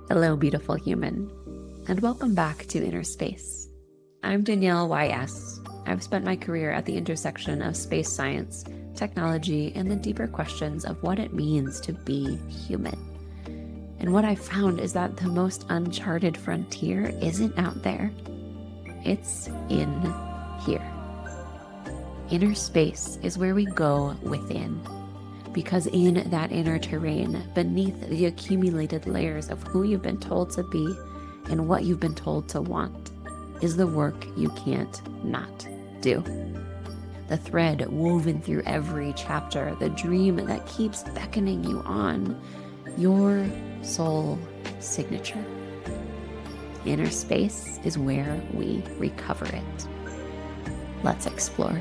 Hello, beautiful human, and welcome back to Inner Space. I'm Danielle YS. I've spent my career at the intersection of space science, technology, and the deeper questions of what it means to be human. And what I found is that the most uncharted frontier isn't out there, it's in here. Inner space is where we go within. Because in that inner terrain, beneath the accumulated layers of who you've been told to be and what you've been told to want, is the work you can't not do. The thread woven through every chapter, the dream that keeps beckoning you on, your soul signature. Inner space is where we recover it. Let's explore.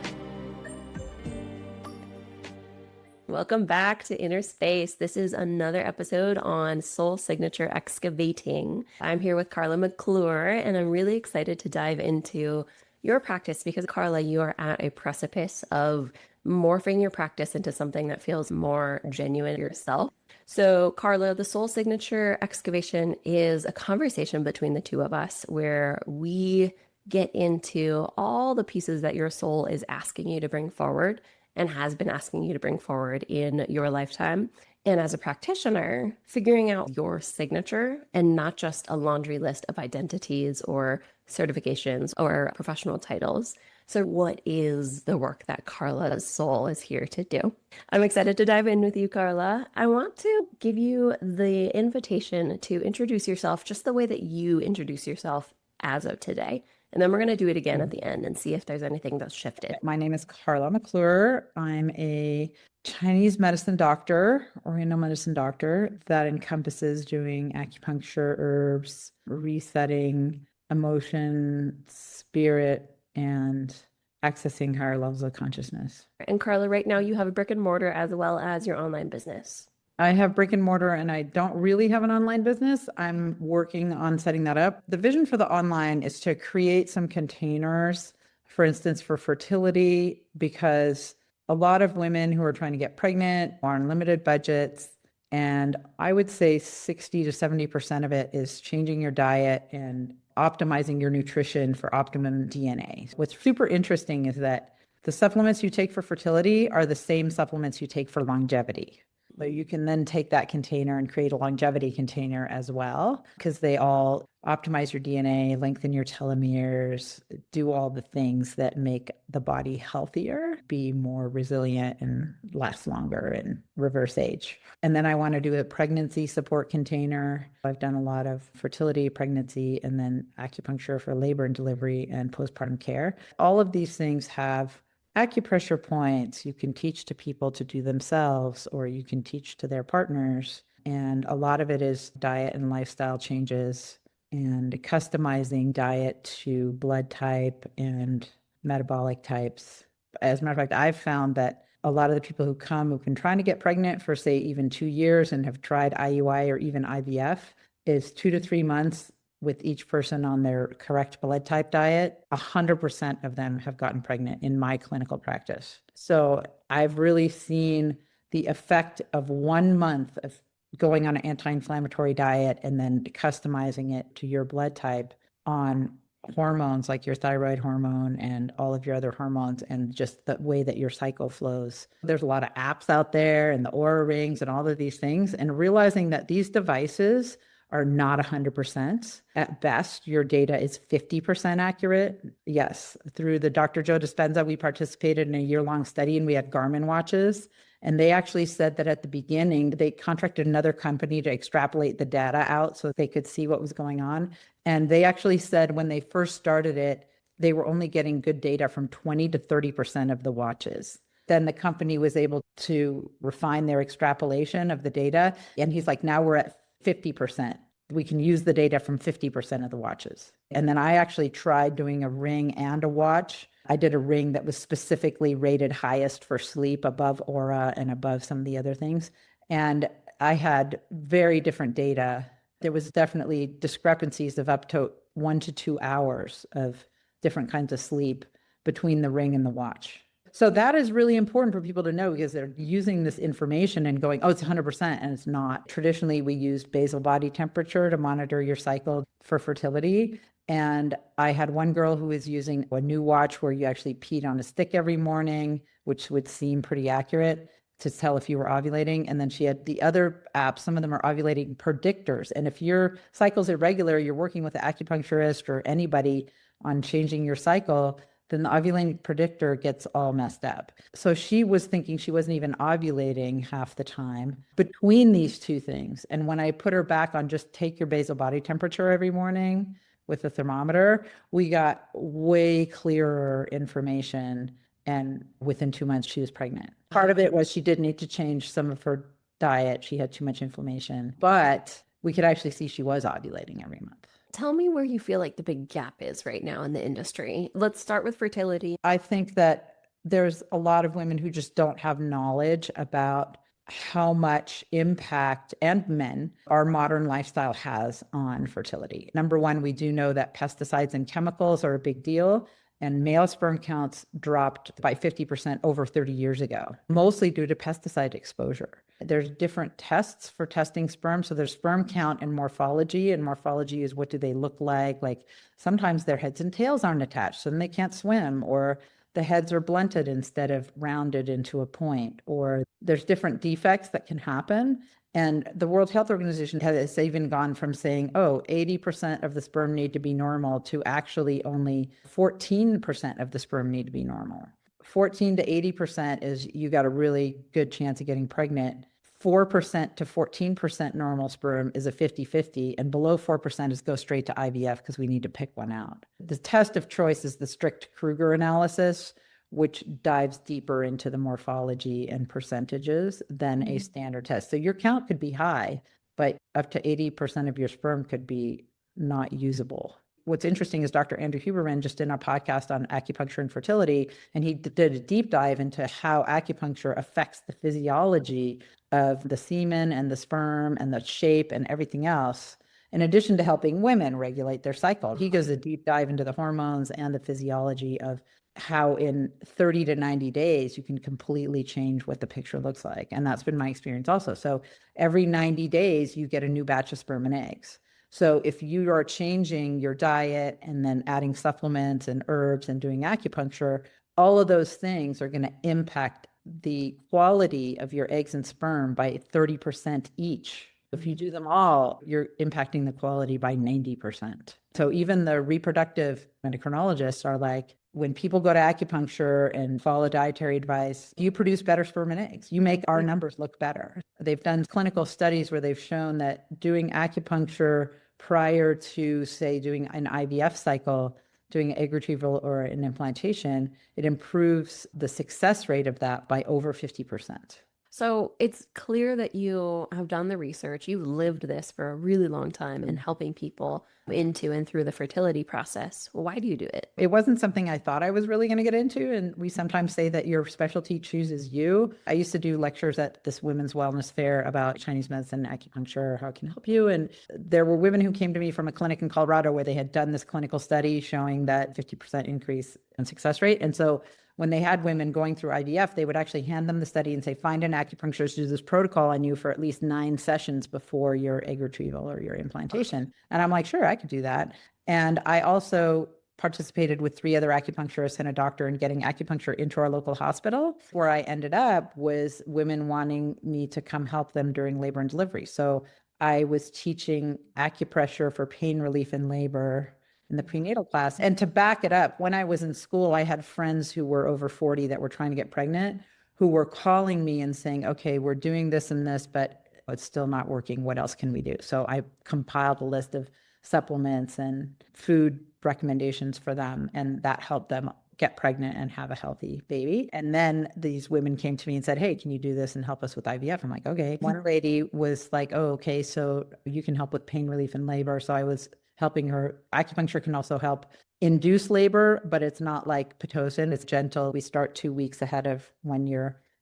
Welcome back to Inner Space. This is another episode on Soul Signature Excavating. I'm here with Carla McClure, and I'm really excited to dive into your practice because, Carla, you are at a precipice of morphing your practice into something that feels more genuine yourself. So, Carla, the Soul Signature Excavation is a conversation between the two of us where we get into all the pieces that your soul is asking you to bring forward and has been asking you to bring forward in your lifetime. And as a practitioner, figuring out your signature and not just a laundry list of identities or certifications or professional titles. So what is the work that Carla's soul is here to do? I'm excited to dive in with you, Carla. I want to give you the invitation to introduce yourself just the way that you introduce yourself as of today. And then we're going to do it again at the end and see if there's anything that's shifted. My name is Carla McClure. I'm a Chinese medicine doctor, Oriental medicine doctor, that encompasses doing acupuncture, herbs, resetting, emotion, spirit, and accessing higher levels of consciousness. And Carla, right now you have a brick and mortar as well as your online business. I have brick and mortar and I don't really have an online business. I'm working on setting that up. The vision for the online is to create some containers, for instance, for fertility, because a lot of women who are trying to get pregnant are on limited budgets. And I would say 60 to 70% of it is changing your diet and optimizing your nutrition for optimum DNA. What's super interesting is that the supplements you take for fertility are the same supplements you take for longevity. So you can then take that container and create a longevity container as well, because they all optimize your DNA, lengthen your telomeres, do all the things that make the body healthier, be more resilient and last longer and reverse age. And then I want to do a pregnancy support container. I've done a lot of fertility, pregnancy, and then acupuncture for labor and delivery and postpartum care. All of these things have acupressure points you can teach to people to do themselves, or you can teach to their partners. And a lot of it is diet and lifestyle changes and customizing diet to blood type and metabolic types. As a matter of fact, I've found that a lot of the people who come who've been trying to get pregnant for, say, even 2 years and have tried IUI or even IVF is 2 to 3 months with each person on their correct blood type diet. 100% of them have gotten pregnant in my clinical practice. So I've really seen the effect of 1 month of going on an anti-inflammatory diet and then customizing it to your blood type on hormones like your thyroid hormone and all of your other hormones and just the way that your cycle flows. There's a lot of apps out there and the Aura rings and all of these things, and realizing that these devices are not 100%. At best, your data is 50% accurate. Yes, through the Dr. Joe Dispenza, we participated in a year-long study and we had Garmin watches. And they actually said that at the beginning, they contracted another company to extrapolate the data out so they could see what was going on. And they actually said when they first started it, they were only getting good data from 20 to 30% of the watches. Then the company was able to refine their extrapolation of the data. And he's like, now we're at 50%. We can use the data from 50% of the watches. And then I actually tried doing a ring and a watch. I did a ring that was specifically rated highest for sleep, above Aura and above some of the other things. And I had very different data. There was definitely discrepancies of up to 1 to 2 hours of different kinds of sleep between the ring and the watch. So that is really important for people to know because they're using this information and going, oh, it's 100%, and it's not. Traditionally, we used basal body temperature to monitor your cycle for fertility. And I had one girl who was using a new watch where you actually peed on a stick every morning, which would seem pretty accurate to tell if you were ovulating. And then she had the other apps, some of them are ovulating predictors. And if your cycle's irregular, you're working with an acupuncturist or anybody on changing your cycle, then the ovulating predictor gets all messed up. So she was thinking she wasn't even ovulating half the time between these two things. And when I put her back on just take your basal body temperature every morning with a thermometer, we got way clearer information. And within 2 months, she was pregnant. Part of it was she did need to change some of her diet. She had too much inflammation, but we could actually see she was ovulating every month. Tell me where you feel like the big gap is right now in the industry. Let's start with fertility. I think that there's a lot of women who just don't have knowledge about how much impact, and men, our modern lifestyle has on fertility. Number one, we do know that pesticides and chemicals are a big deal, and male sperm counts dropped by 50% over 30 years ago, mostly due to pesticide exposure. There's different tests for testing sperm. So there's sperm count and morphology. And morphology is what do they look like? Like sometimes their heads and tails aren't attached, so then they can't swim, or the heads are blunted instead of rounded into a point, or there's different defects that can happen. And the World Health Organization has even gone from saying, oh, 80% of the sperm need to be normal to actually only 14% of the sperm need to be normal. 14 to 80% is you got a really good chance of getting pregnant. 4% to 14% normal sperm is a 50-50, and below 4% is go straight to IVF because we need to pick one out. The test of choice is the strict Kruger analysis, which dives deeper into the morphology and percentages than a standard test. So your count could be high, but up to 80% of your sperm could be not usable. What's interesting is Dr. Andrew Huberman just did a podcast on acupuncture and fertility, and he did a deep dive into how acupuncture affects the physiology of the semen and the sperm and the shape and everything else, in addition to helping women regulate their cycle. He goes a deep dive into the hormones and the physiology of how in 30 to 90 days you can completely change what the picture looks like. And that's been my experience also. So every 90 days you get a new batch of sperm and eggs. So if you are changing your diet and then adding supplements and herbs and doing acupuncture, all of those things are going to impact the quality of your eggs and sperm by 30% each. If you do them all, you're impacting the quality by 90%. So even the reproductive endocrinologists are like, when people go to acupuncture and follow dietary advice, you produce better sperm and eggs. You make our numbers look better. They've done clinical studies where they've shown that doing acupuncture prior to, say, doing an IVF cycle, doing an egg retrieval or an implantation, it improves the success rate of that by over 50%. So it's clear that you have done the research. You've lived this for a really long time in helping people into and through the fertility process. Why do you do it? It wasn't something I thought I was really going to get into. And we sometimes say that your specialty chooses you. I used to do lectures at this women's wellness fair about Chinese medicine, acupuncture, how it can help you. And there were women who came to me from a clinic in Colorado where they had done this clinical study showing that 50% increase in success rate. And so when they had women going through IVF, they would actually hand them the study and say, find an acupuncturist, do this protocol on you for at least 9 sessions before your egg retrieval or your implantation. And I'm like, sure, I could do that. And I also participated with 3 other acupuncturists and a doctor in getting acupuncture into our local hospital. Where I ended up was women wanting me to come help them during labor and delivery. So I was teaching acupressure for pain relief in labor in the prenatal class. And to back it up, when I was in school, I had friends who were over 40 that were trying to get pregnant, who were calling me and saying, okay, we're doing this and this, but it's still not working. What else can we do? So I compiled a list of supplements and food recommendations for them, and that helped them get pregnant and have a healthy baby. And then these women came to me and said, hey, can you do this and help us with IVF? I'm like, okay. One lady was like, oh, okay, so you can help with pain relief in labor. So I was helping her. Acupuncture can also help induce labor, but it's not like Pitocin. It's gentle. We start 2 weeks ahead of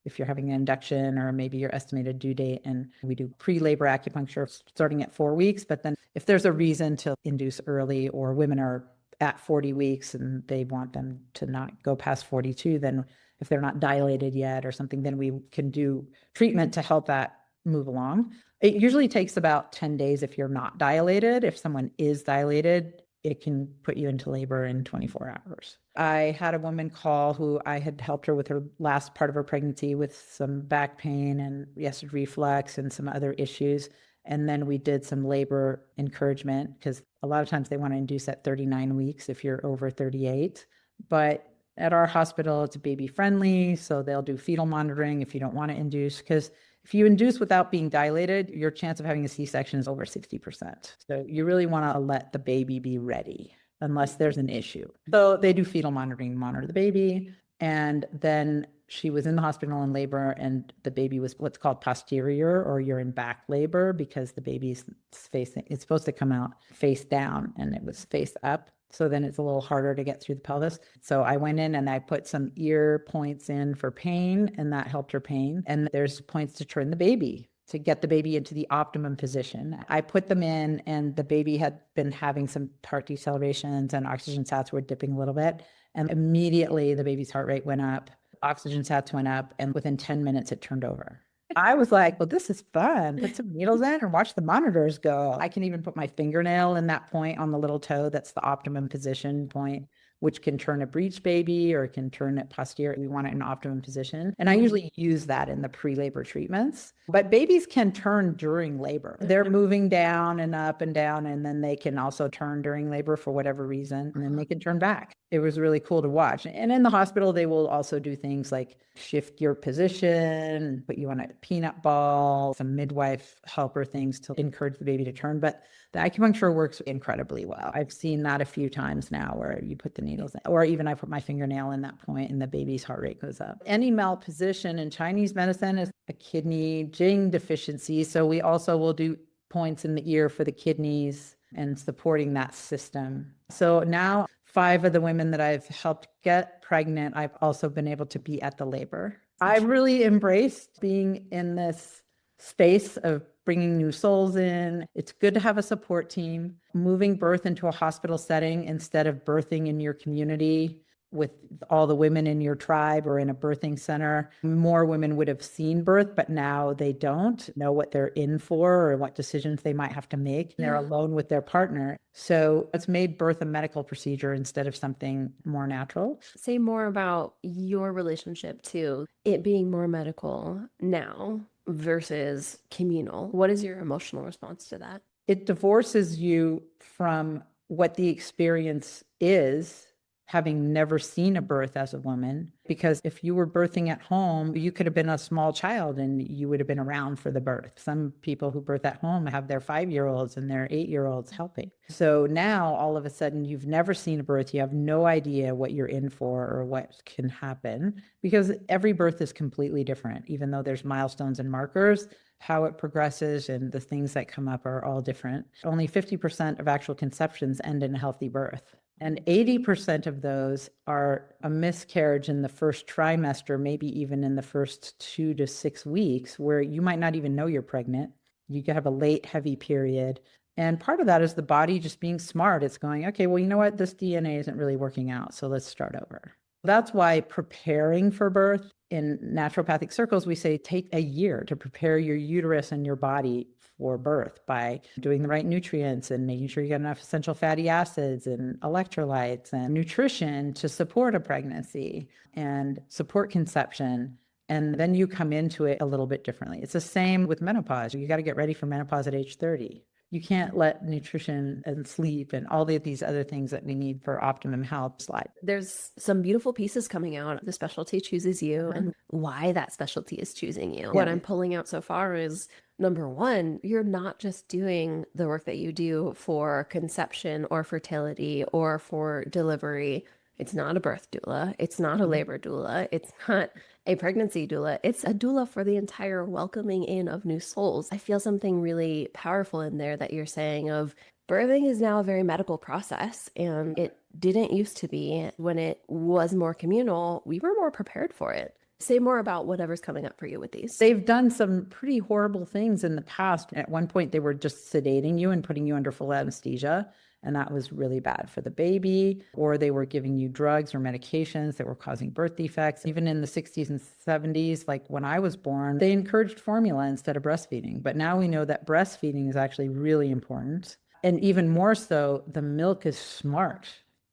if you're having an induction or maybe your estimated due date. And we do pre-labor acupuncture starting at 4 weeks. But then if there's a reason to induce early, or women are at 40 weeks and they want them to not go past 42, then if they're not dilated yet or something, then we can do treatment to help that move along. It usually takes about 10 days if you're not dilated. If someone is dilated, it can put you into labor in 24 hours. I had a woman call who I had helped her with her last part of her pregnancy with some back pain and acid reflux and some other issues. And then we did some labor encouragement because a lot of times they want to induce at 39 weeks if you're over 38. But at our hospital, it's baby friendly. So they'll do fetal monitoring if you don't want to induce, because if you induce without being dilated, your chance of having a C-section is over 60%. So you really want to let the baby be ready unless there's an issue. So they do fetal monitoring, monitor the baby. And then she was in the hospital in labor, and the baby was what's called posterior, or you're in back labor, because the baby's facing, it's supposed to come out face down, and it was face up. So then it's a little harder to get through the pelvis. So I went in and I put some ear points in for pain, and that helped her pain. And there's points to turn the baby, to get the baby into the optimum position. I put them in, and the baby had been having some heart decelerations, and oxygen sats were dipping a little bit. And immediately the baby's heart rate went up, oxygen sats went up, and within 10 minutes it turned over. I was like, well, this is fun. Put some needles in and watch the monitors go. I can even put my fingernail in that point on the little toe. That's the optimum position point, which can turn a breech baby or can turn it posterior. We want it in optimum position. And I usually use that in the pre-labor treatments. But babies can turn during labor. They're moving down and up and down, and then they can also turn during labor for whatever reason, and then they can turn back. It was really cool to watch. And in the hospital, they will also do things like shift your position, put you on a peanut ball, some midwife helper things to encourage the baby to turn. But the acupuncture works incredibly well. I've seen that a few times now where you put the needles in, or even I put my fingernail in that point and the baby's heart rate goes up. Any malposition in Chinese medicine is a kidney Jing deficiency. So we also will do points in the ear for the kidneys and supporting that system. So now 5 of the women that I've helped get pregnant, I've also been able to be at the labor. I've really embraced being in this space of bringing new souls in. It's good to have a support team. Moving birth into a hospital setting instead of birthing in your community with all the women in your tribe or in a birthing center. More women would have seen birth, but now they don't know what they're in for or what decisions they might have to make. They're alone with their partner. So it's made birth a medical procedure instead of something more natural. Say more about your relationship to it being more medical now versus communal. What is your emotional response to that? It divorces you from what the experience is, having never seen a birth as a woman, because if you were birthing at home, you could have been a small child and you would have been around for the birth. Some people who birth at home have their 5-year-olds and their 8-year-olds helping. So now all of a sudden you've never seen a birth. You have no idea what you're in for or what can happen, because every birth is completely different. Even though there's milestones and markers, how it progresses and the things that come up are all different. Only 50% of actual conceptions end in a healthy birth. And 80% of those are a miscarriage in the first trimester, maybe even in the first 2 to 6 weeks, where you might not even know you're pregnant. You could have a late, heavy period. And part of that is the body just being smart. It's going, okay, well, you know what? This DNA isn't really working out, so let's start over. That's why preparing for birth in naturopathic circles, we say take a year to prepare your uterus and your body for birth by doing the right nutrients and making sure you get enough essential fatty acids and electrolytes and nutrition to support a pregnancy and support conception. And then you come into it a little bit differently. It's the same with menopause. You got to get ready for menopause at age 30. You can't let nutrition and sleep and all of these other things that we need for optimum health slide. There's some beautiful pieces coming out. The specialty chooses you and why that specialty is choosing you. Yeah. What I'm pulling out so far is number one, you're not just doing the work that you do for conception or fertility or for delivery. It's not a birth doula. It's not a labor doula. It's not a pregnancy doula. It's a doula for the entire welcoming in of new souls. I feel something really powerful in there that you're saying of birthing is now a very medical process, and it didn't used to be. When it was more communal, we were more prepared for it. Say more about whatever's coming up for you with these. They've done some pretty horrible things in the past. At one point, they were just sedating you and putting you under full anesthesia. And that was really bad for the baby. Or they were giving you drugs or medications that were causing birth defects. Even in the 60s and 70s, like when I was born, they encouraged formula instead of breastfeeding. But now we know that breastfeeding is actually really important. And even more so, the milk is smart.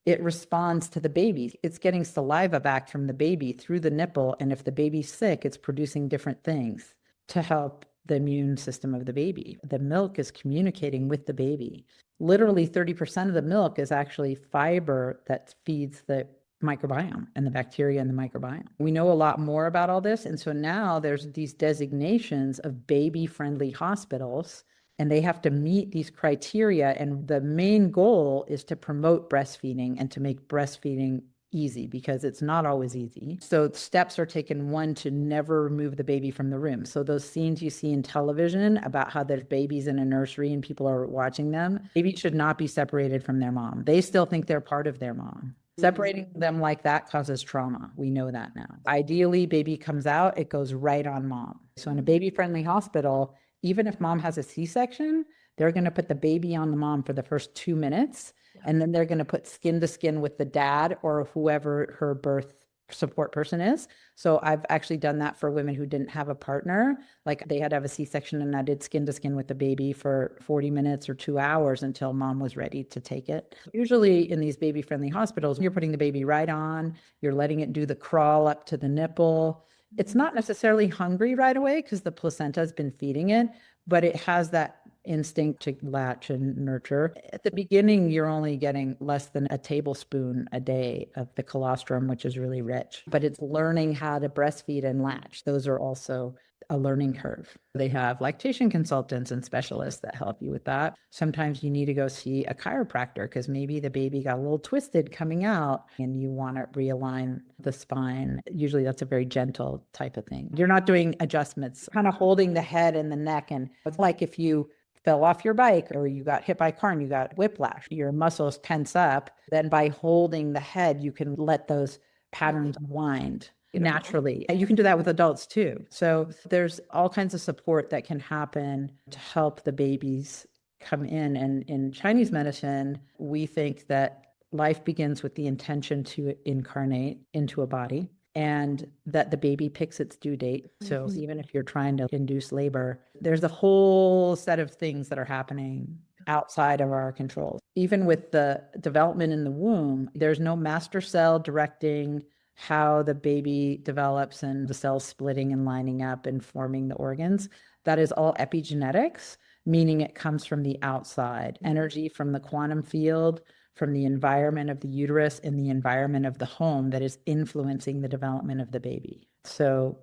It responds to the baby. It's getting saliva back from the baby through the nipple. And if the baby's sick, it's producing different things to help the immune system of the baby. The milk is communicating with the baby. Literally 30% of the milk is actually fiber that feeds the microbiome and the bacteria in the microbiome. We know a lot more about all this. And so now there's these designations of baby-friendly hospitals, and they have to meet these criteria. And the main goal is to promote breastfeeding and to make breastfeeding easy, because it's not always easy. So steps are taken. One, to never remove the baby from the room. So those scenes you see in television about how there's babies in a nursery and people are watching them, babies should not be separated from their mom. They still think they're part of their mom. Separating them like that causes trauma. We know that now. Ideally, baby comes out, it goes right on mom. So in a baby-friendly hospital, even if mom has a C-section, they're going to put the baby on the mom for the first 2 minutes. And then they're going to put skin to skin with the dad or whoever her birth support person is. So I've actually done that for women who didn't have a partner. Like they had to have a C-section, and I did skin to skin with the baby for 40 minutes or 2 hours until mom was ready to take it. Usually in these baby-friendly hospitals, you're putting the baby right on, you're letting it do the crawl up to the nipple. It's not necessarily hungry right away because the placenta has been feeding it, but it has that instinct to latch and nurture. At the beginning, you're only getting less than a tablespoon a day of the colostrum, which is really rich, but it's learning how to breastfeed and latch. Those are also a learning curve. They have lactation consultants and specialists that help you with that. Sometimes you need to go see a chiropractor because maybe the baby got a little twisted coming out and you want to realign the spine. Usually that's a very gentle type of thing. You're not doing adjustments, kind of holding the head and the neck. And it's like if you fell off your bike or you got hit by a car and you got whiplash, your muscles tense up. Then by holding the head, you can let those patterns unwind naturally. And you can do that with adults too. So there's all kinds of support that can happen to help the babies come in. And in Chinese medicine, we think that life begins with the intention to incarnate into a body, and that the baby picks its due date. So even if you're trying to induce labor, there's a whole set of things that are happening outside of our control. Even with the development in the womb, there's no master cell directing how the baby develops and the cells splitting and lining up and forming the organs. That is all epigenetics, meaning it comes from the outside, energy from the quantum field, from the environment of the uterus and the environment of the home that is influencing the development of the baby. So,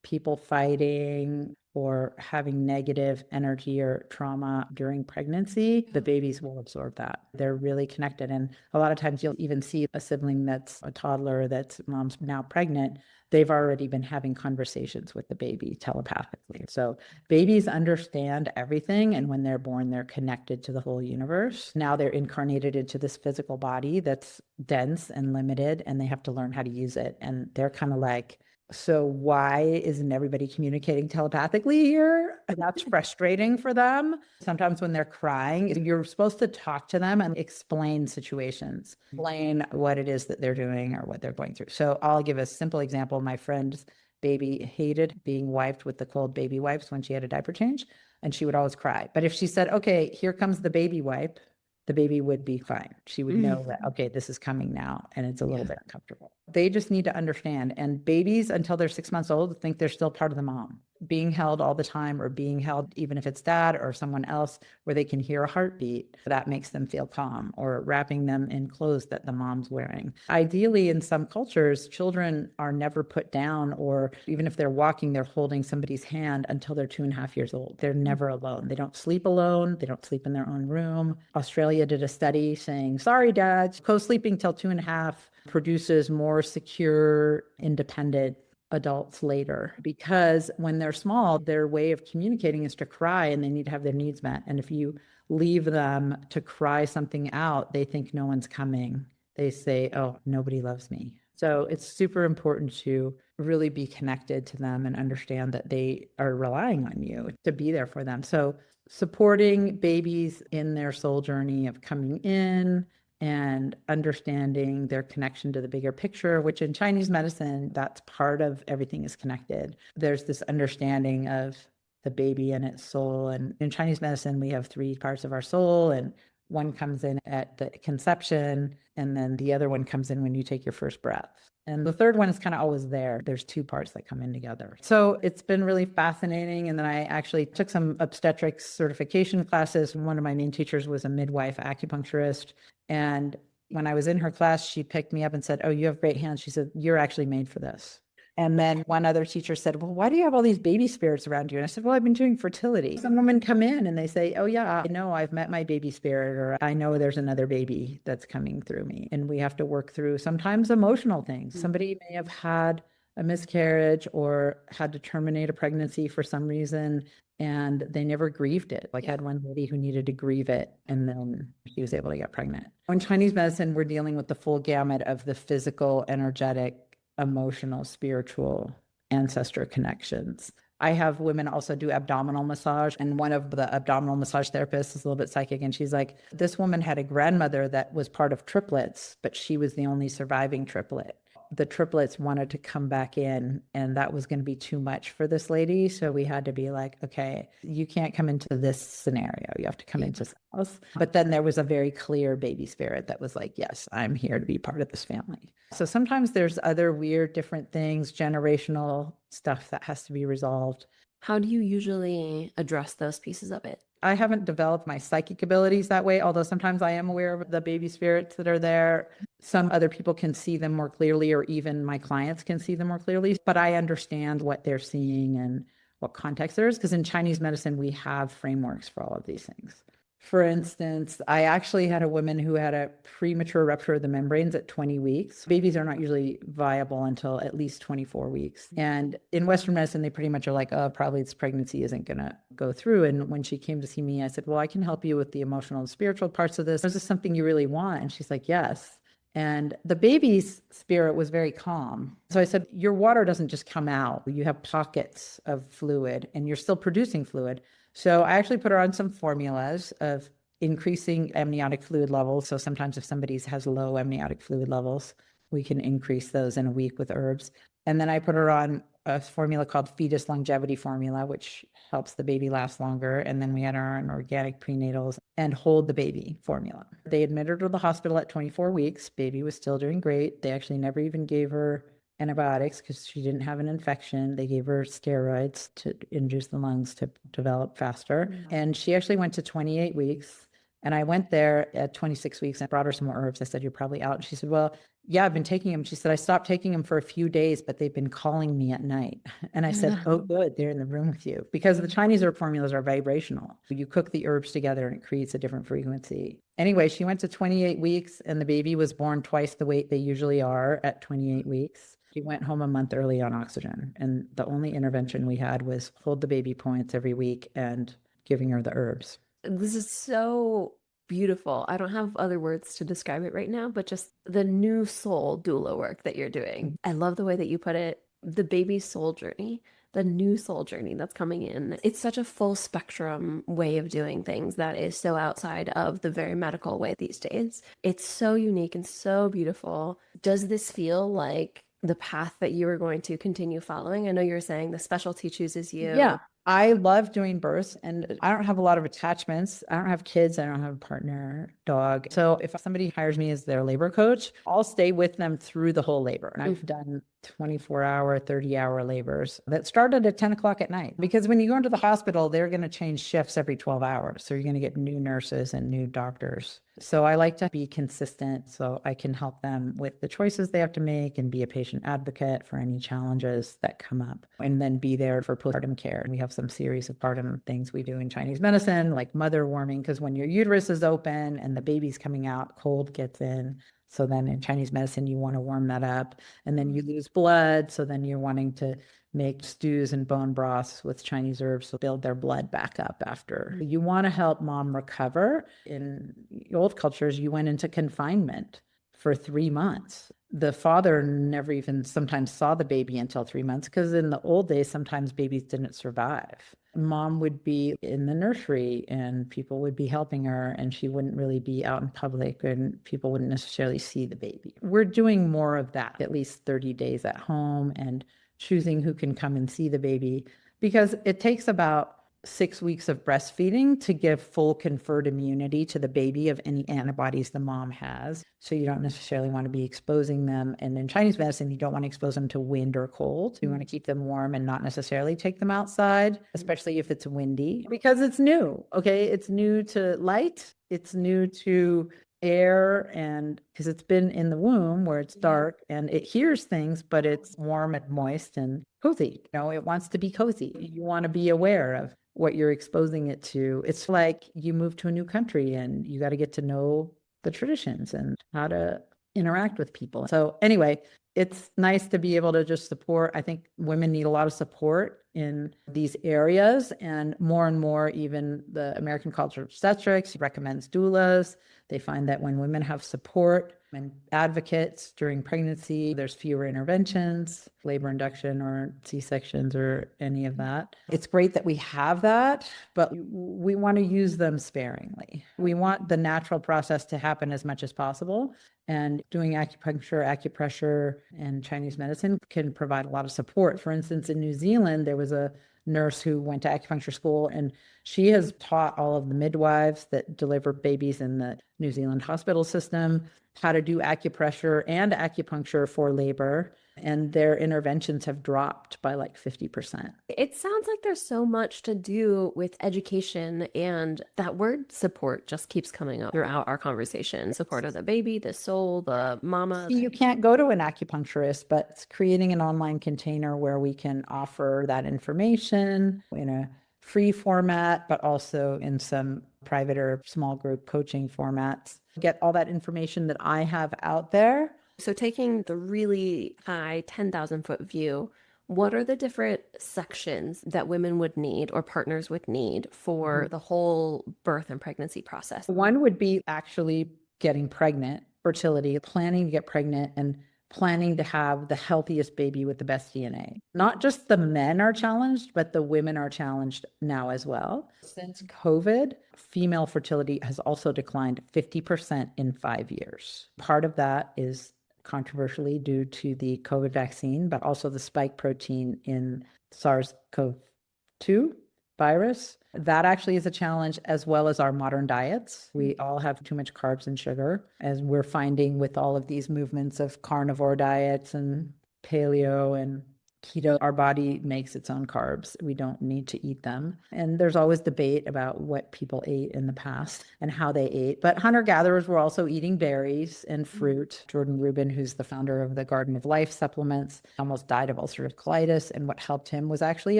people fighting or having negative energy or trauma during pregnancy, the babies will absorb that. They're really connected. And a lot of times you'll even see a sibling that's a toddler that's mom's now pregnant. They've already been having conversations with the baby telepathically. So babies understand everything. And when they're born, they're connected to the whole universe. Now they're incarnated into this physical body that's dense and limited, and they have to learn how to use it. And they're kind of like, so why isn't everybody communicating telepathically here? And that's frustrating for them. Sometimes when they're crying, you're supposed to talk to them and explain situations, explain what it is that they're doing or what they're going through. So I'll give a simple example. My friend's baby hated being wiped with the cold baby wipes when she had a diaper change, and she would always cry. But if she said, okay, here comes the baby wipe, the baby would be fine. She would know that, okay, this is coming now, and it's a little bit uncomfortable. They just need to understand. And babies, until they're 6 months old, think they're still part of the mom. Being held all the time, or being held, even if it's dad or someone else, where they can hear a heartbeat, that makes them feel calm, or wrapping them in clothes that the mom's wearing. Ideally, in some cultures, children are never put down, or even if they're walking, they're holding somebody's hand until they're 2.5 years old. They're never alone. They don't sleep alone. They don't sleep in their own room. Australia did a study saying, sorry, dads, co-sleeping till 2.5 produces more secure, independent adults later, because when they're small, their way of communicating is to cry, and they need to have their needs met. And if you leave them to cry something out, they think no one's coming. They say, oh, nobody loves me. So it's super important to really be connected to them and understand that they are relying on you to be there for them. So supporting babies in their soul journey of coming in and understanding their connection to the bigger picture, which in Chinese medicine, that's part of everything is connected. There's this understanding of the baby and its soul. And in Chinese medicine, we have three parts of our soul, and one comes in at the conception, and then the other one comes in when you take your first breath. And the third one is kind of always there. There's two parts that come in together. So it's been really fascinating. And then I actually took some obstetrics certification classes. One of my main teachers was a midwife acupuncturist. And when I was in her class, she picked me up and said, "Oh, you have great hands." She said, "You're actually made for this." And then one other teacher said, "Well, why do you have all these baby spirits around you?" And I said, "Well, I've been doing fertility." Some women come in and they say, "Oh yeah, I know I've met my baby spirit," or "I know there's another baby that's coming through me." And we have to work through sometimes emotional things. Somebody may have had a miscarriage or had to terminate a pregnancy for some reason, and they never grieved it. Like I had one lady who needed to grieve it, and then she was able to get pregnant. In Chinese medicine, we're dealing with the full gamut of the physical, energetic, emotional, spiritual, ancestor connections. I have women also do abdominal massage, and one of the abdominal massage therapists is a little bit psychic, and she's like, this woman had a grandmother that was part of triplets, but she was the only surviving triplet. The triplets wanted to come back in, and that was going to be too much for this lady. So we had to be like, okay, you can't come into this scenario. You have to come into something else. But then there was a very clear baby spirit that was like, yes, I'm here to be part of this family. So sometimes there's other weird, different things, generational stuff that has to be resolved. How do you usually address those pieces of it? I haven't developed my psychic abilities that way, although sometimes I am aware of the baby spirits that are there. Some other people can see them more clearly, or even my clients can see them more clearly, but I understand what they're seeing and what context there is, because in Chinese medicine, we have frameworks for all of these things. For instance, I actually had a woman who had a premature rupture of the membranes at 20 weeks. Babies are not usually viable until at least 24 weeks. And in Western medicine, they pretty much are like, oh, probably this pregnancy isn't going to go through. And when she came to see me, I said, well, I can help you with the emotional and spiritual parts of this. Is this something you really want? And she's like, yes. And the baby's spirit was very calm. So I said, your water doesn't just come out. You have pockets of fluid and you're still producing fluid. So I actually put her on some formulas of increasing amniotic fluid levels. So sometimes if somebody has low amniotic fluid levels, we can increase those in a week with herbs. And then I put her on a formula called fetus longevity formula, which helps the baby last longer. And then we had her on organic prenatals and hold the baby formula. They admitted her to the hospital at 24 weeks. Baby was still doing great. They actually never even gave her antibiotics because she didn't have an infection. They gave her steroids to induce the lungs to develop faster. And she actually went to 28 weeks. And I went there at 26 weeks and brought her some more herbs. I said, you're probably out. And she said, well, yeah, I've been taking them. She said, I stopped taking them for a few days, but they've been calling me at night. And I said, oh, good. They're in the room with you, because the Chinese herb formulas are vibrational. You cook the herbs together and it creates a different frequency. Anyway, she went to 28 weeks and the baby was born twice the weight they usually are at 28 weeks. She went home a month early on oxygen. And the only intervention we had was hold the baby points every week and giving her the herbs. This is so beautiful. I don't have other words to describe it right now, but just the new soul doula work that you're doing. I love the way that you put it, the baby soul journey, the new soul journey that's coming in. It's such a full spectrum way of doing things that is so outside of the very medical way these days. It's so unique and so beautiful. Does this feel like the path that you are going to continue following? I know you were saying the specialty chooses you. Yeah. I love doing births, and I don't have a lot of attachments. I don't have kids. I don't have a partner, dog. So if somebody hires me as their labor coach, I'll stay with them through the whole labor. And I've done 24-hour, 30-hour labors that started at 10 o'clock at night. Because when you go into the hospital, they're going to change shifts every 12 hours. So you're going to get new nurses and new doctors. So I like to be consistent so I can help them with the choices they have to make and be a patient advocate for any challenges that come up, and then be there for postpartum care. We have some series of postpartum things we do in Chinese medicine, like mother warming, because when your uterus is open and the baby's coming out, cold gets in. So then in Chinese medicine, you want to warm that up, and then you lose blood. So then you're wanting to make stews and bone broths with Chinese herbs to build their blood back up after. You want to help mom recover. In old cultures, you went into confinement for 3 months. The father never even sometimes saw the baby until 3 months, because in the old days, sometimes babies didn't survive. Mom would be in the nursery and people would be helping her, and she wouldn't really be out in public and people wouldn't necessarily see the baby. We're doing more of that, at least 30 days at home, and choosing who can come and see the baby, because it takes about 6 weeks of breastfeeding to give full conferred immunity to the baby of any antibodies the mom has. So you don't necessarily want to be exposing them. And in Chinese medicine, you don't want to expose them to wind or cold. You want to keep them warm and not necessarily take them outside, especially if it's windy, because it's new. Okay. It's new to light. It's new to air, and because it's been in the womb where it's dark and it hears things, but it's warm and moist and cozy. It wants to be cozy. You want to be aware of what you're exposing it to. It's like you move to a new country and you got to get to know the traditions and how to interact with people. So anyway, it's nice to be able to just support. I think women need a lot of support in these areas, and more, even the American College of Obstetrics recommends doulas. They find that when women have support and advocates during pregnancy, there's fewer interventions, labor induction or C-sections or any of that. It's great that we have that, but we want to use them sparingly. We want the natural process to happen as much as possible. And doing acupuncture, acupressure, and Chinese medicine can provide a lot of support. For instance, in New Zealand, there was a nurse who went to acupuncture school, and she has taught all of the midwives that deliver babies in the New Zealand hospital system how to do acupressure and acupuncture for labor, and their interventions have dropped by like 50%. It sounds like there's so much to do with education, and that word support just keeps coming up throughout our conversation. Support of the baby, the soul, the mama. You can't go to an acupuncturist, but it's creating an online container where we can offer that information in a free format, but also in some private or small group coaching formats. Get all that information that I have out there. So taking the really high 10,000-foot view, what are the different sections that women would need or partners would need for the whole birth and pregnancy process? One would be actually getting pregnant, fertility, planning to get pregnant, and planning to have the healthiest baby with the best DNA. Not just the men are challenged, but the women are challenged now as well. Since COVID, female fertility has also declined 50% in 5 years. Part of that is controversially due to the COVID vaccine, but also the spike protein in SARS-CoV-2 virus. That actually is a challenge, as well as our modern diets. We all have too much carbs and sugar, as we're finding with all of these movements of carnivore diets and paleo and keto. Our body makes its own carbs. We don't need to eat them. And there's always debate about what people ate in the past and how they ate. But hunter-gatherers were also eating berries and fruit. Jordan Rubin, who's the founder of the Garden of Life supplements, almost died of ulcerative colitis. And what helped him was actually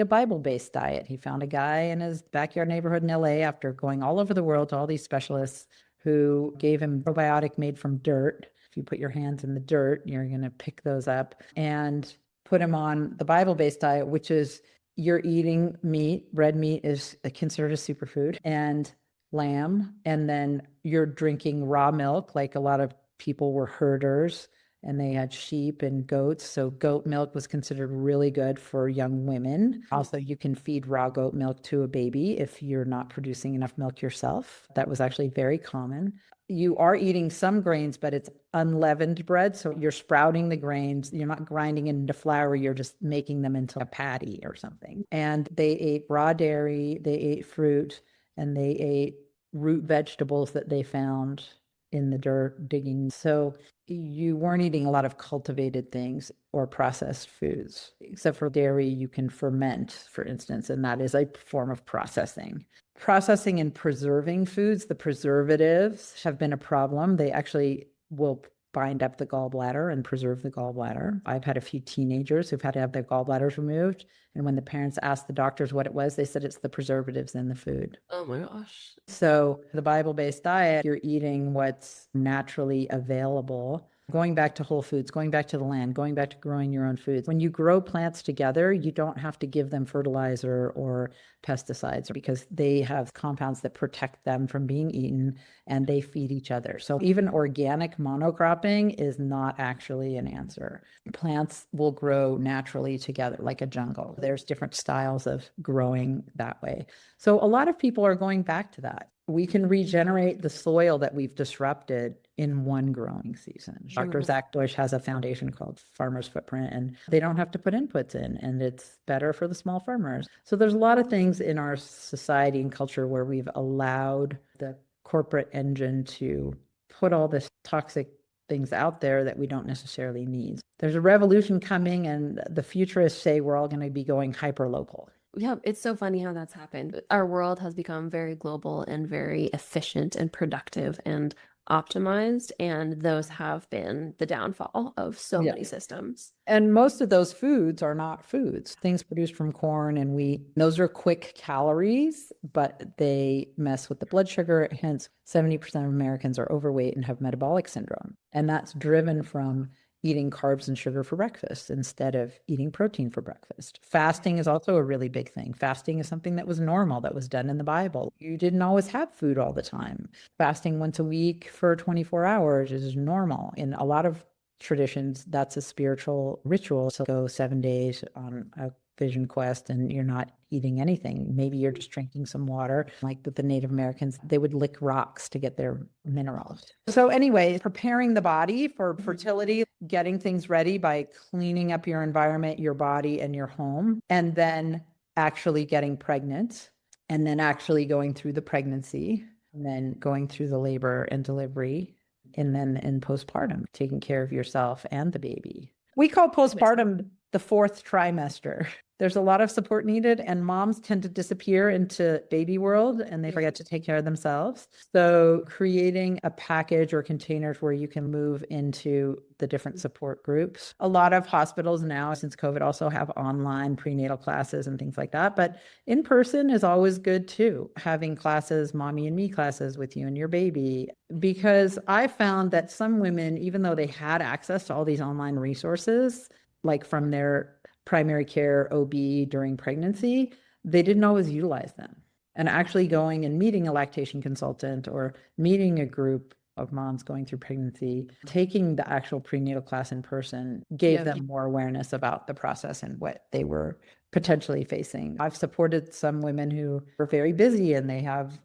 a Bible-based diet. He found a guy in his backyard neighborhood in LA, after going all over the world to all these specialists, who gave him probiotic made from dirt. If you put your hands in the dirt, you're going to pick those up, and put him on the Bible-based diet, which is you're eating meat. Red meat is considered a superfood, and lamb. And then you're drinking raw milk. Like, a lot of people were herders and they had sheep and goats. So goat milk was considered really good for young women. Also, you can feed raw goat milk to a baby if you're not producing enough milk yourself. That was actually very common. You are eating some grains, but it's unleavened bread. So you're sprouting the grains. You're not grinding it into flour. You're just making them into a patty or something. And they ate raw dairy, they ate fruit, and they ate root vegetables that they found in the dirt digging. So you weren't eating a lot of cultivated things or processed foods, except for dairy. You can ferment, for instance, and that is a form of processing. Processing and preserving foods, the preservatives have been a problem. They actually will bind up the gallbladder and preserve the gallbladder. I've had a few teenagers who've had to have their gallbladders removed. And when the parents asked the doctors what it was, they said it's the preservatives in the food. Oh my gosh. So the Bible-based diet, you're eating what's naturally available. Going back to whole foods, going back to the land, going back to growing your own foods. When you grow plants together, you don't have to give them fertilizer or pesticides because they have compounds that protect them from being eaten and they feed each other. So even organic monocropping is not actually an answer. Plants will grow naturally together like a jungle. There's different styles of growing that way. So a lot of people are going back to that. We can regenerate the soil that we've disrupted in one growing season. Dr. Zach Deutsch has a foundation called Farmer's Footprint, and they don't have to put inputs in, and it's better for the small farmers. So there's a lot of things in our society and culture where we've allowed the corporate engine to put all this toxic things out there that we don't necessarily need. There's a revolution coming, and the futurists say we're all going to be going hyper local. Yeah, it's so funny how that's happened. Our world has become very global and very efficient and productive and optimized, and those have been the downfall of so many systems. And most of those foods are not foods. Things produced from corn and wheat, those are quick calories, but they mess with the blood sugar. Hence, 70% of Americans are overweight and have metabolic syndrome. And that's driven from eating carbs and sugar for breakfast instead of eating protein for breakfast. Fasting is also a really big thing. Fasting is something that was normal, that was done in the Bible. You didn't always have food all the time. Fasting once a week for 24 hours is normal. In a lot of traditions, that's a spiritual ritual. So go 7 days on a vision quest and you're not eating anything. Maybe you're just drinking some water. Like with the Native Americans, they would lick rocks to get their minerals. So anyway, preparing the body for fertility, getting things ready by cleaning up your environment, your body, and your home, and then actually getting pregnant, and then actually going through the pregnancy, and then going through the labor and delivery, and then in postpartum, taking care of yourself and the baby. We call postpartum the fourth trimester. There's a lot of support needed, and moms tend to disappear into baby world and they forget to take care of themselves. So creating a package or containers where you can move into the different support groups. A lot of hospitals now, since COVID, also have online prenatal classes and things like that. But in person is always good too. Having classes, mommy and me classes with you and your baby. Because I found that some women, even though they had access to all these online resources, like from their primary care OB during pregnancy, they didn't always utilize them. And actually going and meeting a lactation consultant or meeting a group of moms going through pregnancy, taking the actual prenatal class in person gave them more awareness about the process and what they were potentially facing. I've supported some women who are very busy and they have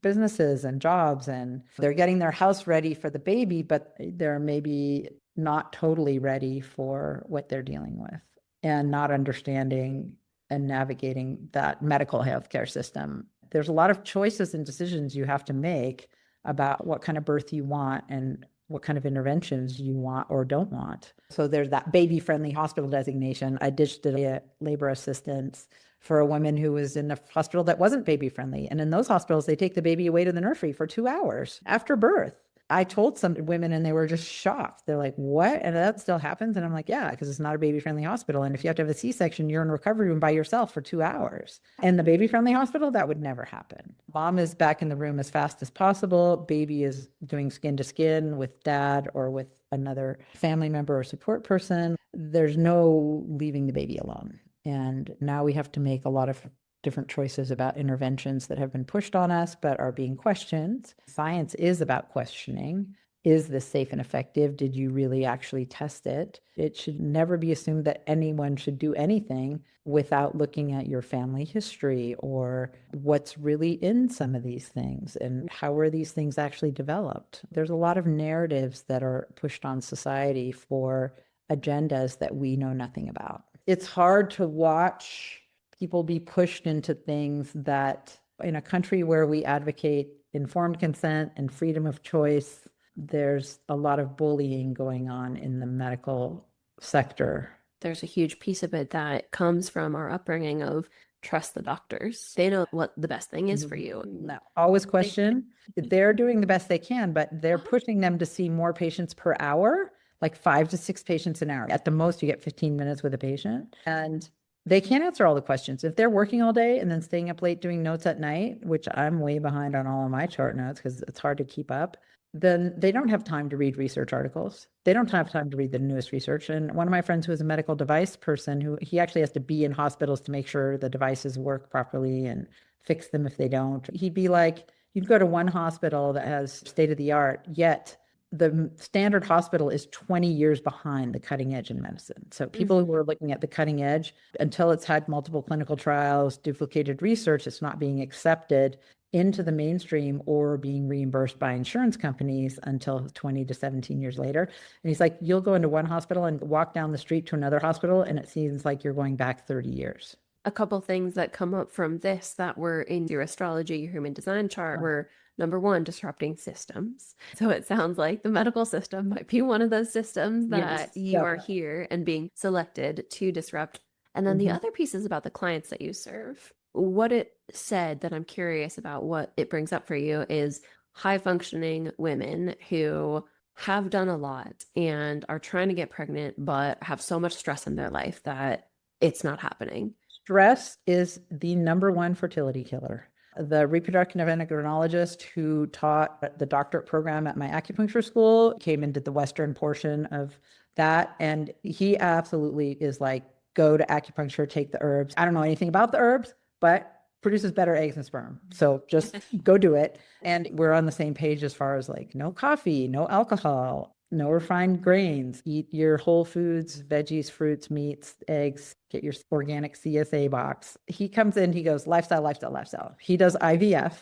businesses and jobs and they're getting their house ready for the baby, but they're maybe not totally ready for what they're dealing with and not understanding and navigating that medical healthcare system. There's a lot of choices and decisions you have to make about what kind of birth you want and what kind of interventions you want or don't want. So there's that baby-friendly hospital designation. I ditched a labor assistance for a woman who was in a hospital that wasn't baby-friendly. And in those hospitals, they take the baby away to the nursery for 2 hours after birth. I told some women and they were just shocked. They're like, what? And that still happens? And I'm like, yeah, because it's not a baby-friendly hospital. And if you have to have a C-section, you're in a recovery room by yourself for 2 hours. In the baby-friendly hospital, that would never happen. Mom is back in the room as fast as possible. Baby is doing skin to skin with dad or with another family member or support person. There's no leaving the baby alone. And now we have to make a lot of different choices about interventions that have been pushed on us but are being questioned. Science is about questioning. Is this safe and effective? Did you really actually test it? It should never be assumed that anyone should do anything without looking at your family history or what's really in some of these things and how were these things actually developed. There's a lot of narratives that are pushed on society for agendas that we know nothing about. It's hard to watch people be pushed into things that in a country where we advocate informed consent and freedom of choice, there's a lot of bullying going on in the medical sector. There's a huge piece of it that comes from our upbringing of trust the doctors. They know what the best thing is for you. No, always question. They're doing the best they can, but they're pushing them to see more patients per hour, like 5 to 6 patients an hour. At the most, you get 15 minutes with a patient. And They can't answer all the questions. If they're working all day and then staying up late doing notes at night, which I'm way behind on all of my chart notes because it's hard to keep up, then they don't have time to read research articles. They don't have time to read the newest research. And one of my friends who is a medical device person, who he actually has to be in hospitals to make sure the devices work properly and fix them if they don't. He'd be like, you'd go to one hospital that has state of the art, yet the standard hospital is 20 years behind the cutting edge in medicine. So people who are looking at the cutting edge, until it's had multiple clinical trials, duplicated research, it's not being accepted into the mainstream or being reimbursed by insurance companies until 20 to 17 years later. And he's like, you'll go into one hospital and walk down the street to another hospital, and it seems like you're going back 30 years. A couple things that come up from this that were in your astrology, your human design chart were number one, disrupting systems. So it sounds like the medical system might be one of those systems that Yes, you are here and being selected to disrupt. And then the other piece is about the clients that you serve. What it said that I'm curious about what it brings up for you is high functioning women who have done a lot and are trying to get pregnant, but have so much stress in their life that it's not happening. Stress is the number one fertility killer. The reproductive endocrinologist who taught the doctorate program at my acupuncture school came and did the Western portion of that. And he absolutely is like, go to acupuncture, take the herbs. I don't know anything about the herbs, but produces better eggs and sperm. So just go do it. And we're on the same page as far as like no coffee, no alcohol, no refined grains, eat your whole foods, veggies, fruits, meats, eggs, get your organic CSA box. He comes in, he goes, lifestyle, lifestyle, lifestyle. He does IVF.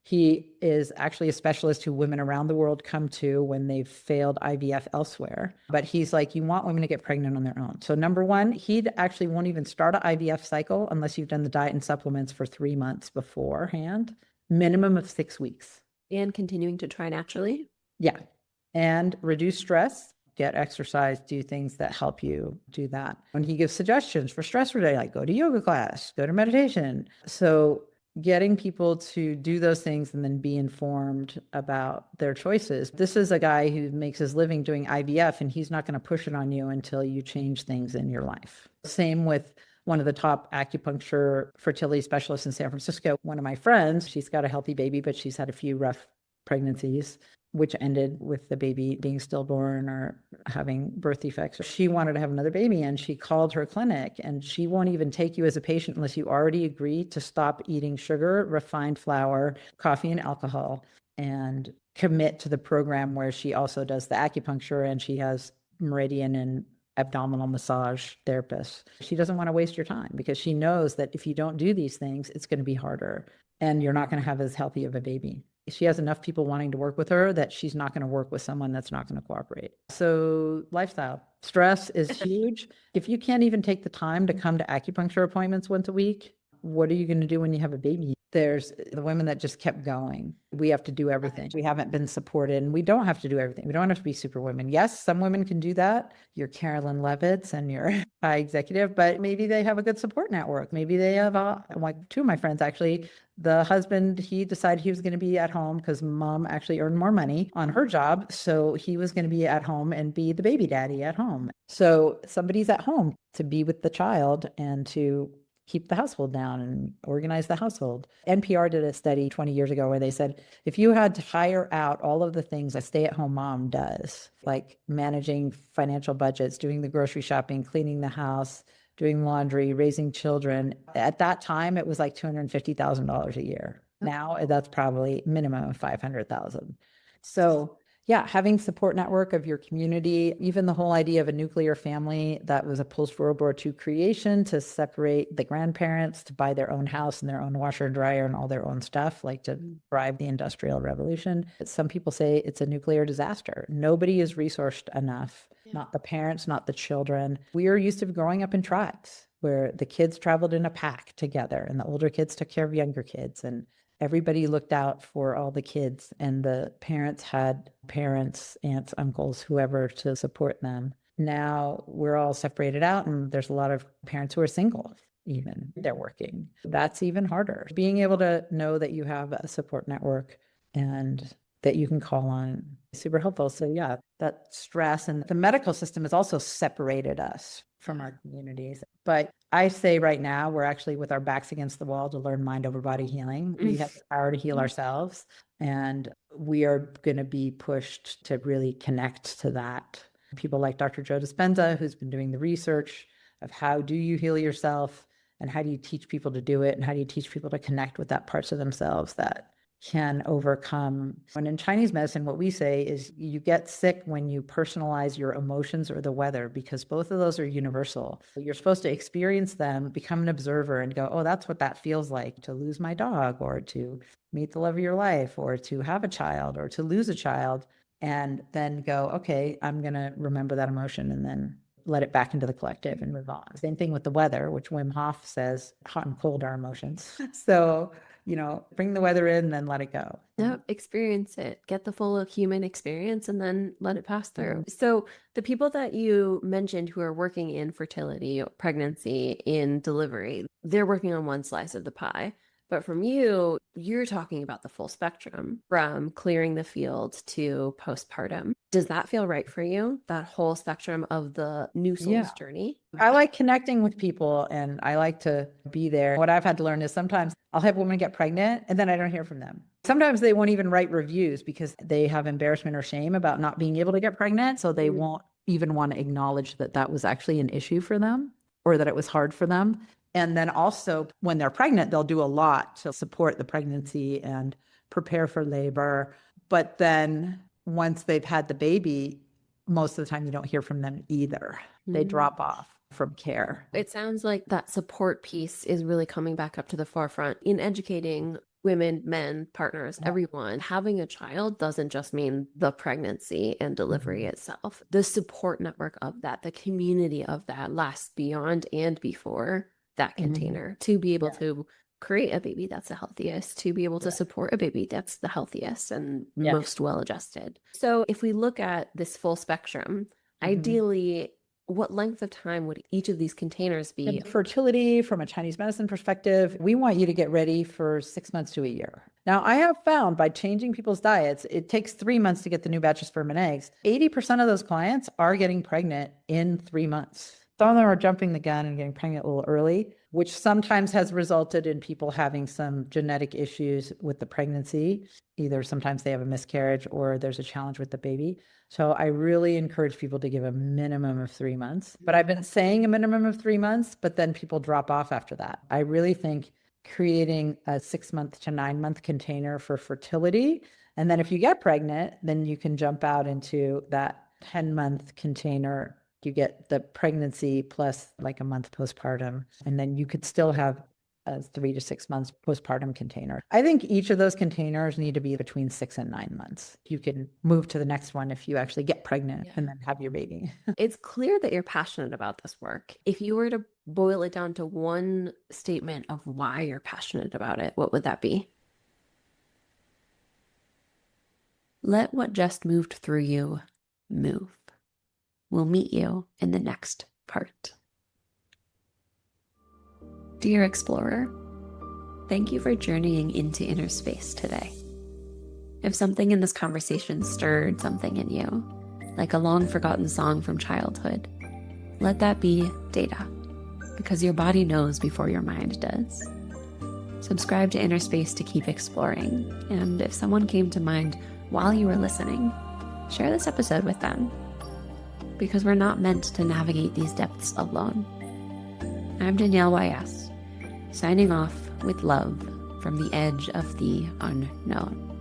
He is actually a specialist who women around the world come to when they've failed IVF elsewhere. But he's like, you want women to get pregnant on their own. So number one, he actually won't even start an IVF cycle unless you've done the diet and supplements for 3 months beforehand, minimum of 6 weeks. And continuing to try naturally. Yeah. And reduce stress, get exercise, do things that help you do that. And he gives suggestions for stress relief, like go to yoga class, go to meditation. So getting people to do those things and then be informed about their choices. This is a guy who makes his living doing IVF, and he's not going to push it on you until you change things in your life. Same with one of the top acupuncture fertility specialists in San Francisco. One of my friends, she's got a healthy baby, but she's had a few rough pregnancies, which ended with the baby being stillborn or having birth defects. She wanted to have another baby, and she called her clinic, and she won't even take you as a patient unless you already agree to stop eating sugar, refined flour, coffee, and alcohol, and commit to the program where she also does the acupuncture and she has meridian and abdominal massage therapists. She doesn't want to waste your time because she knows that if you don't do these things, it's going to be harder and you're not going to have as healthy of a baby. She has enough people wanting to work with her that she's not going to work with someone that's not going to cooperate. So lifestyle, stress is huge. If you can't even take the time to come to acupuncture appointments once a week, what are you going to do when you have a baby? There's the women that just kept going. We have to do everything. We haven't been supported, and we don't have to do everything. We don't have to be superwomen. Yes, some women can do that. Your Carolyn Levitts and your high executive, but maybe they have a good support network. Maybe they have like two of my friends, actually, the husband, he decided he was going to be at home because mom actually earned more money on her job. So he was going to be at home and be the baby daddy at home. So somebody's at home to be with the child and to keep the household down and organize the household. NPR did a study 20 years ago where they said, if you had to hire out all of the things a stay-at-home mom does, like managing financial budgets, doing the grocery shopping, cleaning the house, doing laundry, raising children, at that time, it was like $250,000 a year. Now that's probably minimum of $500,000. So yeah, having support network of your community, even the whole idea of a nuclear family, that was a post-World War II creation to separate the grandparents to buy their own house and their own washer and dryer and all their own stuff, like to drive the Industrial Revolution. Some people say it's a nuclear disaster. Nobody is resourced enough, not the parents, not the children. We are used to growing up in tribes where the kids traveled in a pack together and the older kids took care of younger kids, and everybody looked out for all the kids, and the parents had parents, aunts, uncles, whoever to support them. Now we're all separated out, and there's a lot of parents who are single, even they're working. That's even harder. Being able to know that you have a support network and that you can call on. Super helpful. So yeah, that stress, and the medical system has also separated us from our communities. But I say right now, we're actually with our backs against the wall to learn mind over body healing. We have the power to heal ourselves, and we are going to be pushed to really connect to that. People like Dr. Joe Dispenza, who's been doing the research of how do you heal yourself and how do you teach people to do it and how do you teach people to connect with that parts of themselves that can overcome. And in Chinese medicine, what we say is you get sick when you personalize your emotions or the weather, because both of those are universal. You're supposed to experience them, become an observer and go, oh, that's what that feels like to lose my dog, or to meet the love of your life, or to have a child, or to lose a child. And then go, okay, I'm going to remember that emotion and then let it back into the collective and move on. Same thing with the weather, which Wim Hof says, hot and cold are emotions. So, bring the weather in and then let it go. Yep, experience it. Get the full human experience and then let it pass through. So the people that you mentioned who are working in fertility, pregnancy, in delivery, they're working on one slice of the pie. But from you, you're talking about the full spectrum, from clearing the field to postpartum. Does that feel right for you? That whole spectrum of the new soul's journey? I like connecting with people and I like to be there. What I've had to learn is sometimes I'll have women get pregnant and then I don't hear from them. Sometimes they won't even write reviews because they have embarrassment or shame about not being able to get pregnant. So they won't even want to acknowledge that that was actually an issue for them or that it was hard for them. And then also when they're pregnant, they'll do a lot to support the pregnancy and prepare for labor. But then once they've had the baby, most of the time you don't hear from them either. They drop off from care. It sounds like that support piece is really coming back up to the forefront in educating women, men, partners, everyone. Having a child doesn't just mean the pregnancy and delivery itself. The support network of that, the community of that lasts beyond and before that container to be able to create a baby that's the healthiest, to be able to support a baby that's the healthiest and most well-adjusted. So if we look at this full spectrum, ideally, what length of time would each of these containers be? Fertility, from a Chinese medicine perspective, we want you to get ready for 6 months to a year. Now, I have found by changing people's diets, it takes 3 months to get the new batch of sperm and eggs. 80% of those clients are getting pregnant in 3 months. Some of them are jumping the gun and getting pregnant a little early, which sometimes has resulted in people having some genetic issues with the pregnancy. Either sometimes they have a miscarriage or there's a challenge with the baby. So I really encourage people to give a minimum of 3 months. But I've been saying a minimum of 3 months, but then people drop off after that. I really think creating a 6 month to 9 month container for fertility. And then if you get pregnant, then you can jump out into that 10-month container. You get the pregnancy plus like a month postpartum, and then you could still have a 3 to 6 months postpartum container. I think each of those containers need to be between 6 and 9 months. You can move to the next one if you actually get pregnant and then have your baby. It's clear that you're passionate about this work. If you were to boil it down to one statement of why you're passionate about it, what would that be? Let what just moved through you move. We'll meet you in the next part. Dear explorer, thank you for journeying into inner space today. If something in this conversation stirred something in you, like a long forgotten song from childhood, let that be data, because your body knows before your mind does. Subscribe to Inner Space to keep exploring, and if someone came to mind while you were listening, share this episode with them, because we're not meant to navigate these depths alone. I'm Danielle YS, signing off with love from the edge of the unknown.